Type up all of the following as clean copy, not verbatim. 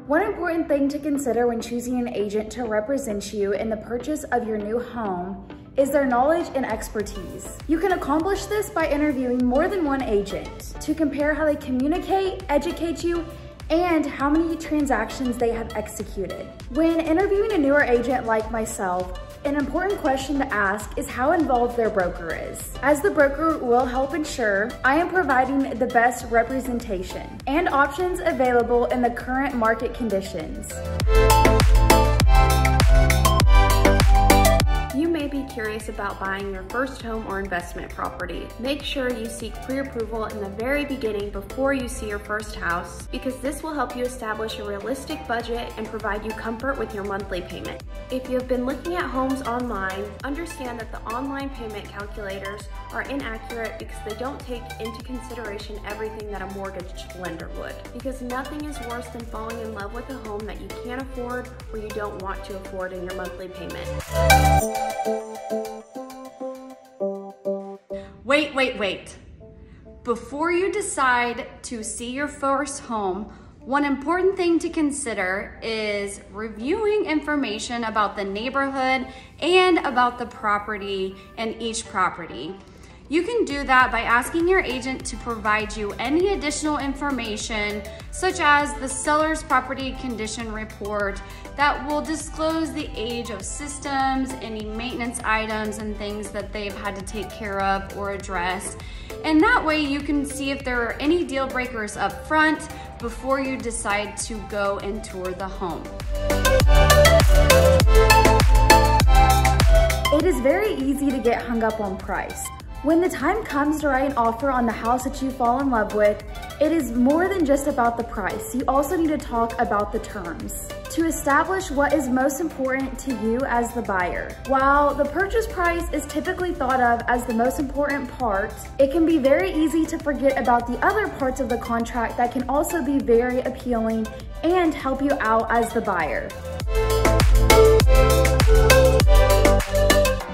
One important thing to consider when choosing an agent to represent you in the purchase of your new home is their knowledge and expertise. You can accomplish this by interviewing more than one agent to compare how they communicate, educate you, and how many transactions they have executed. When interviewing a newer agent like myself, an important question to ask is how involved their broker is, as the broker will help ensure I am providing the best representation and options available in the current market conditions. You may be curious about buying your first home or investment property. Make sure you seek pre-approval in the very beginning before you see your first house, because this will help you establish a realistic budget and provide you comfort with your monthly payment. If you have been looking at homes online, understand that the online payment calculators are inaccurate because they don't take into consideration everything that a mortgage lender would. Because nothing is worse than falling in love with a home that you can't afford or you don't want to afford in your monthly payment. Wait. Before you decide to see your first home, one important thing to consider is reviewing information about the neighborhood and about the property and each property. You can do that by asking your agent to provide you any additional information, such as the seller's property condition report that will disclose the age of systems, any maintenance items and things that they've had to take care of or address. And that way you can see if there are any deal breakers up front before you decide to go and tour the home. It is very easy to get hung up on price. When the time comes to write an offer on the house that you fall in love with, it is more than just about the price. You also need to talk about the terms to establish what is most important to you as the buyer. While the purchase price is typically thought of as the most important part, it can be very easy to forget about the other parts of the contract that can also be very appealing and help you out as the buyer.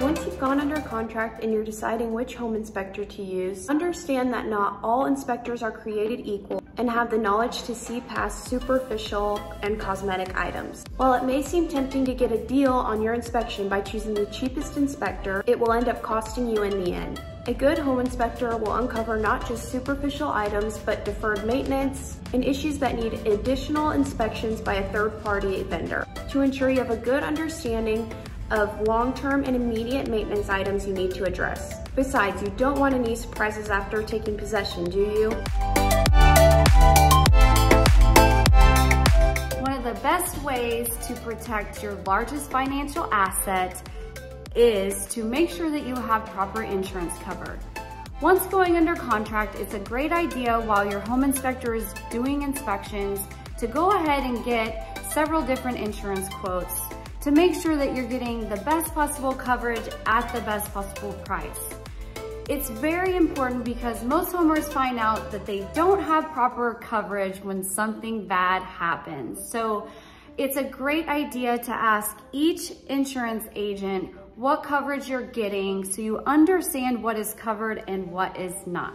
Once you've gone under contract and you're deciding which home inspector to use, understand that not all inspectors are created equal and have the knowledge to see past superficial and cosmetic items. While it may seem tempting to get a deal on your inspection by choosing the cheapest inspector, it will end up costing you in the end. A good home inspector will uncover not just superficial items, but deferred maintenance and issues that need additional inspections by a third-party vendor to ensure you have a good understanding of long-term and immediate maintenance items you need to address. Besides, you don't want any surprises after taking possession, do you? One of the best ways to protect your largest financial asset is to make sure that you have proper insurance covered. Once going under contract, it's a great idea while your home inspector is doing inspections to go ahead and get several different insurance quotes to make sure that you're getting the best possible coverage at the best possible price. It's very important because most homeowners find out that they don't have proper coverage when something bad happens. So it's a great idea to ask each insurance agent what coverage you're getting so you understand what is covered and what is not.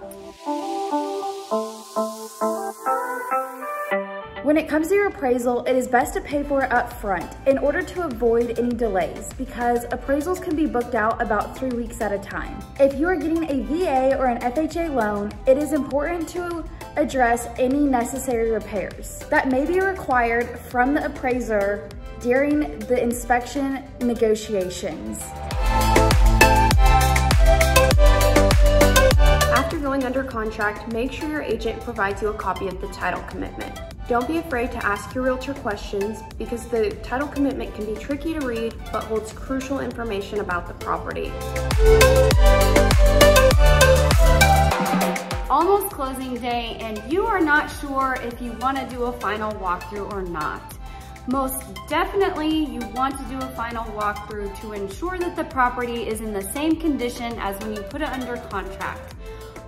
When it comes to your appraisal, it is best to pay for it up front in order to avoid any delays because appraisals can be booked out about 3 weeks at a time. If you are getting a VA or an FHA loan, it is important to address any necessary repairs that may be required from the appraiser during the inspection negotiations. After going under contract, make sure your agent provides you a copy of the title commitment. Don't be afraid to ask your realtor questions because the title commitment can be tricky to read but holds crucial information about the property. Almost closing day and you are not sure if you want to do a final walkthrough or not. Most definitely you want to do a final walkthrough to ensure that the property is in the same condition as when you put it under contract.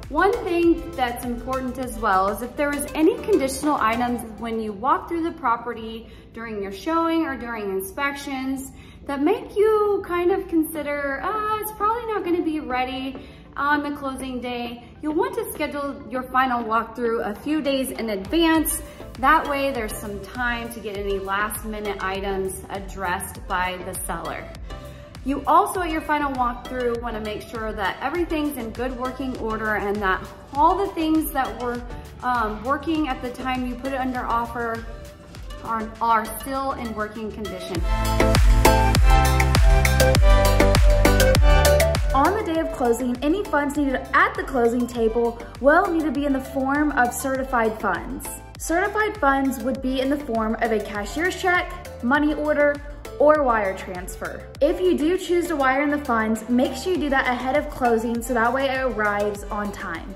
One thing that's important as well is if there is any conditional items when you walk through the property during your showing or during inspections that make you kind of consider, it's probably not going to be ready on the closing day, you'll want to schedule your final walkthrough a few days in advance. That way there's some time to get any last minute items addressed by the seller. You also at your final walkthrough want to make sure that everything's in good working order and that all the things that were working at the time you put it under offer are still in working condition. On the day of closing, any funds needed at the closing table will need to be in the form of certified funds. Certified funds would be in the form of a cashier's check, money order, or wire transfer. If you do choose to wire in the funds, make sure you do that ahead of closing so that way it arrives on time.